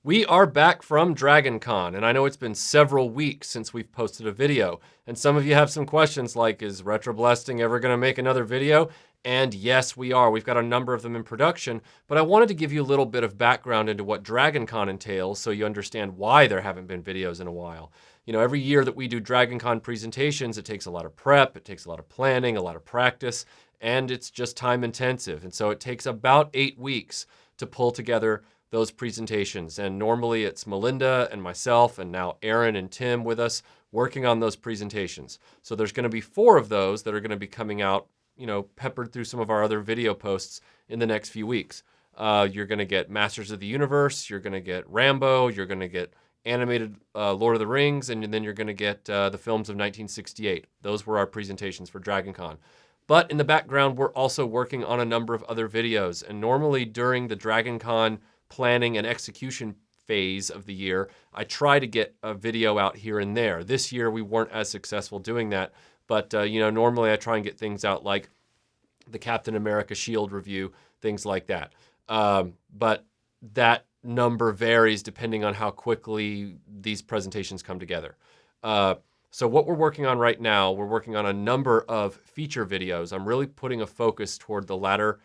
We are back from Dragon Con, and I know it's been several weeks since we've posted a video. And some of you have some questions like, is RetroBlasting ever going to make another video? And yes, we are. We've got a number of them in production, but I wanted to give you a little bit of background into what Dragon Con entails so you understand why there haven't been videos in a while. You know, every year that we do Dragon Con presentations, it takes a lot of prep, it takes a lot of planning, a lot of practice, and it's just time intensive. And so it takes about 8 weeks to pull together those presentations. And normally it's Melinda and myself and now Aaron and Tim with us working on those presentations. So there's going to be 4 of those that are going to be coming out, you know, peppered through some of our other video posts in the next few weeks. You're going to get Masters of the Universe, you're going to get Rambo, you're going to get animated Lord of the Rings, and then you're going to get the films of 1968. Those were our presentations for Dragon Con. But in the background, we're also working on a number of other videos. And normally during the Dragon Con planning and execution phase of the year, I try to get a video out here and there. This year, we weren't as successful doing that. But, you know, normally I try and get things out like the Captain America Shield review, things like that. But that number varies depending on how quickly these presentations come together. So what we're working on right now, we're working on a number of feature videos. I'm really putting a focus toward the latter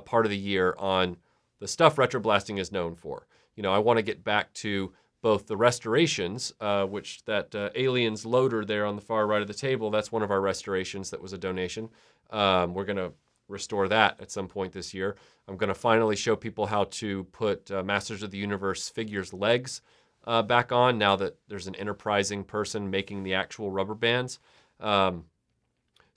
part of the year on the stuff RetroBlasting is known for. You know, I want to get back to both the restorations, which that Aliens loader there on the far right of the table, that's one of our restorations that was a donation. We're going to restore that at some point this year. I'm going to finally show people how to put Masters of the Universe figures' legs back on now that there's an enterprising person making the actual rubber bands. So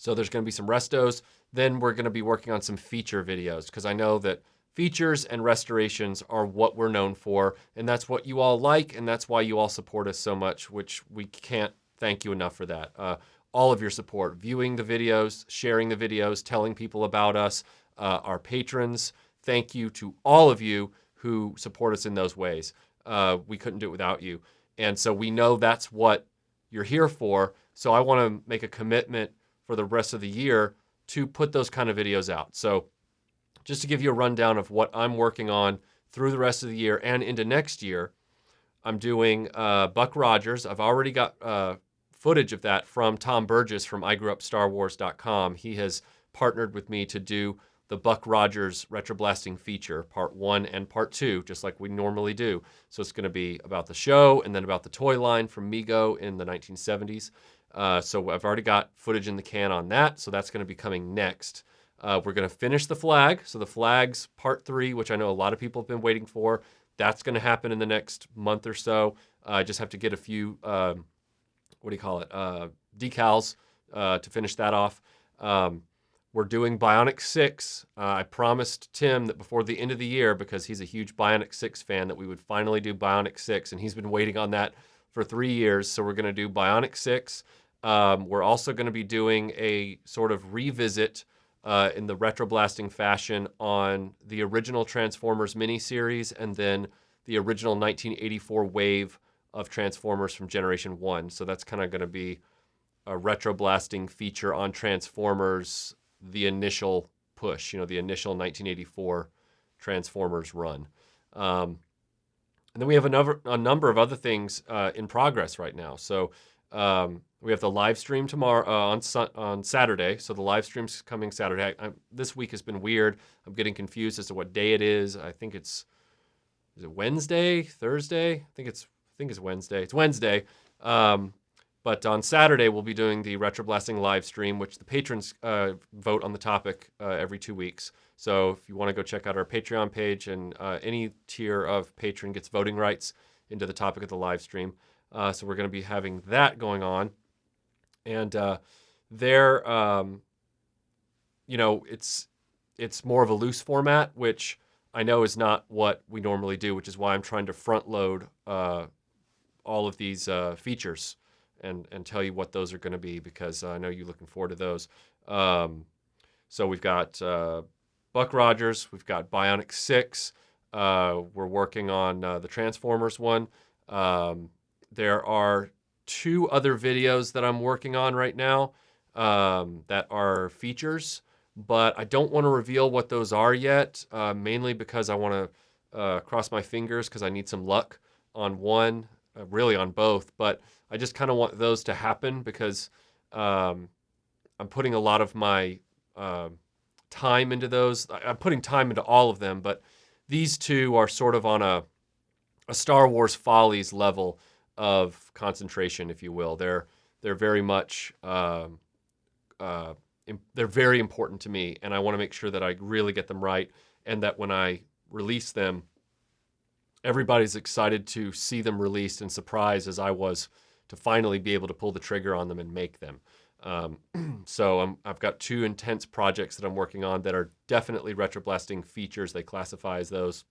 there's going to be some restos. Then we're going to be working on some feature videos because I know that features and restorations are what we're known for, and that's what you all like, and that's why you all support us so much, which we can't thank you enough for that. All of your support, viewing the videos, sharing the videos, telling people about us, our patrons. Thank you to all of you who support us in those ways. We couldn't do it without you. And so we know that's what you're here for. So I want to make a commitment for the rest of the year to put those kind of videos out. So just to give you a rundown of what I'm working on through the rest of the year and into next year, I'm doing Buck Rogers. I've already got footage of that from Tom Burgess from iGrewUpStarWars.com. He has partnered with me to do the Buck Rogers RetroBlasting feature, part 1 and part 2, just like we normally do. So it's going to be about the show and then about the toy line from Mego in the 1970s. So I've already got footage in the can on that, so that's going to be coming next. We're going to finish the flag. So the flag's part 3, which I know a lot of people have been waiting for. That's going to happen in the next month or so. I just have to get a few, decals to finish that off. We're doing Bionic 6. I promised Tim that before the end of the year, because he's a huge Bionic 6 fan, that we would finally do Bionic 6, and he's been waiting on that for 3 years. So we're going to do Bionic 6. We're also going to be doing a sort of revisit in the RetroBlasting fashion on the original Transformers miniseries and then the original 1984 wave of Transformers from Generation 1. So that's kind of going to be a RetroBlasting feature on Transformers, the initial push, you know, the initial 1984 Transformers run. And then we have a number of other things in progress right now. So we have the live stream tomorrow on Saturday. So the live stream's coming Saturday. This week has been weird. I'm getting confused as to what day it is. I think is it Wednesday, Thursday? I think it's Wednesday. It's Wednesday. But on Saturday, we'll be doing the RetroBlasting live stream, which the patrons vote on the topic every 2 weeks. So if you want to go check out our Patreon page, and any tier of patron gets voting rights into the topic of the live stream. So we're going to be having that going on. And there, it's more of a loose format, which I know is not what we normally do, which is why I'm trying to front load all of these features and tell you what those are going to be, because I know you're looking forward to those. So we've got Buck Rogers, we've got Bionic 6, we're working on the Transformers one. There are 2 other videos that I'm working on right now that are features, but I don't want to reveal what those are yet, mainly because I want to cross my fingers because I need some luck on one, really on both, but I just kind of want those to happen because I'm putting a lot of my time into those. I'm putting time into all of them, but these two are sort of on a Star Wars Follies level of concentration, if you will. They're very much they're very important to me, and I want to make sure that I really get them right, and that when I release them, everybody's excited to see them released and surprised as I was to finally be able to pull the trigger on them and make them. So I've got two intense projects that I'm working on that are definitely retroblasting features. They classify as those.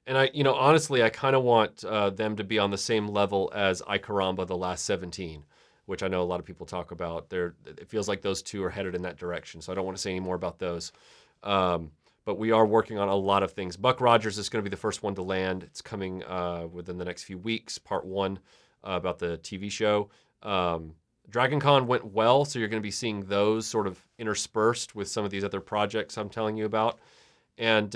And honestly, I kind of want them to be on the same level as I Caramba, The Last 17, which I know a lot of people talk about. It feels like those two are headed in that direction, so I don't want to say any more about those. But we are working on a lot of things. Buck Rogers is going to be the first one to land. It's coming within the next few weeks, part one about the TV show. Dragon Con went well, so you're going to be seeing those sort of interspersed with some of these other projects I'm telling you about. And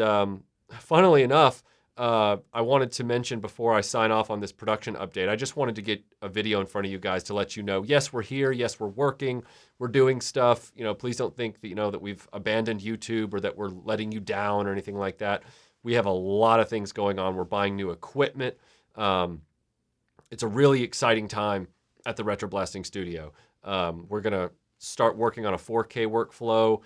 funnily enough, I wanted to mention before I sign off on this production update, I just wanted to get a video in front of you guys to let you know, yes, we're here. Yes, we're working. We're doing stuff. Please don't think that, that we've abandoned YouTube or that we're letting you down or anything like that. We have a lot of things going on. We're buying new equipment. It's a really exciting time at the RetroBlasting Studio. We're going to start working on a 4K workflow.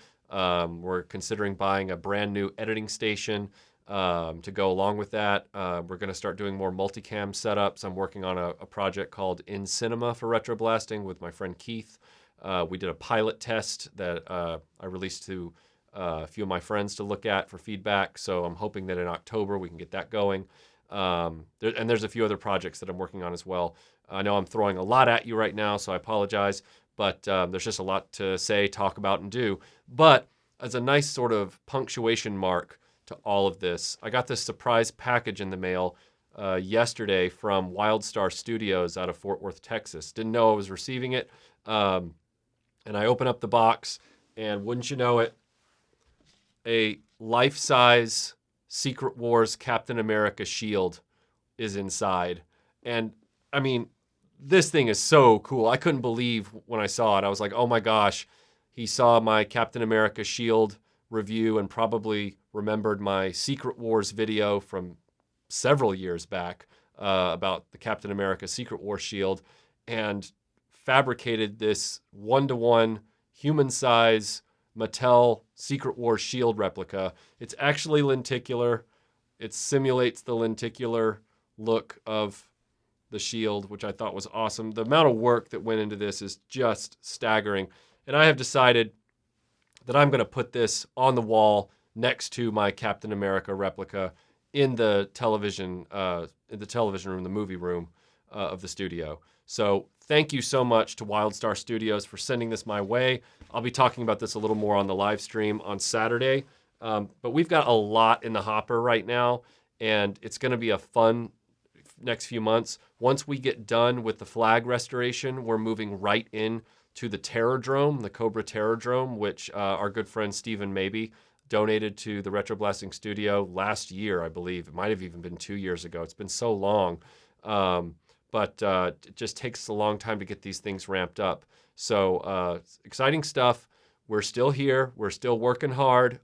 We're considering buying a brand new editing station to go along with that. We're going to start doing more multicam setups. I'm working on a project called In Cinema for retroblasting with my friend Keith. We did a pilot test that I released to a few of my friends to look at for feedback. So I'm hoping that in October we can get that going. And there's a few other projects that I'm working on as well. I know I'm throwing a lot at you right now, so I apologize. But there's just a lot to say, talk about, and do. But as a nice sort of punctuation mark to all of this, I got this surprise package in the mail yesterday from WildStar Studios out of Fort Worth, Texas. Didn't know I was receiving it. And I open up the box, and wouldn't you know it, a life-size Secret Wars Captain America shield is inside. And I mean, this thing is so cool. I couldn't believe when I saw it. I was like, oh my gosh, he saw my Captain America shield review and probably remembered my Secret Wars video from several years back about the Captain America Secret Wars shield, and fabricated this one-to-one human-size Mattel Secret Wars shield replica. It's actually lenticular. It simulates the lenticular look of the shield, which I thought was awesome. The amount of work that went into this is just staggering. And I have decided that I'm going to put this on the wall next to my Captain America replica in the television room, the movie room of the studio. So thank you so much to WildStar Studios for sending this my way. I'll be talking about this a little more on the live stream on Saturday. But we've got a lot in the hopper right now, and it's going to be a fun next few months. Once we get done with the flag restoration, we're moving right in to the Terrordrome, the Cobra Terrordrome, which our good friend Stephen Maybe donated to the RetroBlasting Studio last year, I believe. It might have even been 2 years ago. It's been so long. But it just takes a long time to get these things ramped up. So exciting stuff. We're still here. We're still working hard.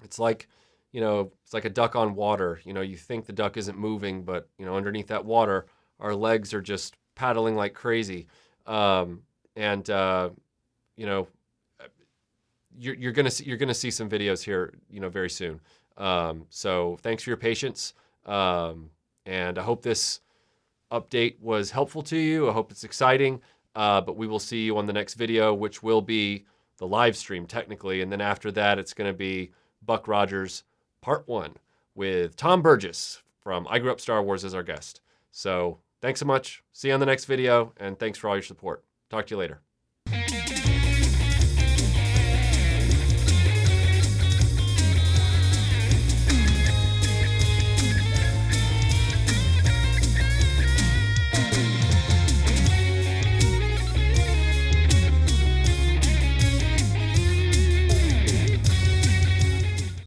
It's like, it's like a duck on water. You think the duck isn't moving, but, underneath that water, our legs are just paddling like crazy. You're gonna see some videos here, very soon. So thanks for your patience. And I hope this update was helpful to you. I hope it's exciting. But we will see you on the next video, which will be the live stream technically. And then after that, it's going to be Buck Rogers Part 1 with Tom Burgess from I Grew Up Star Wars as our guest. So thanks so much. See you on the next video. And thanks for all your support. Talk to you later.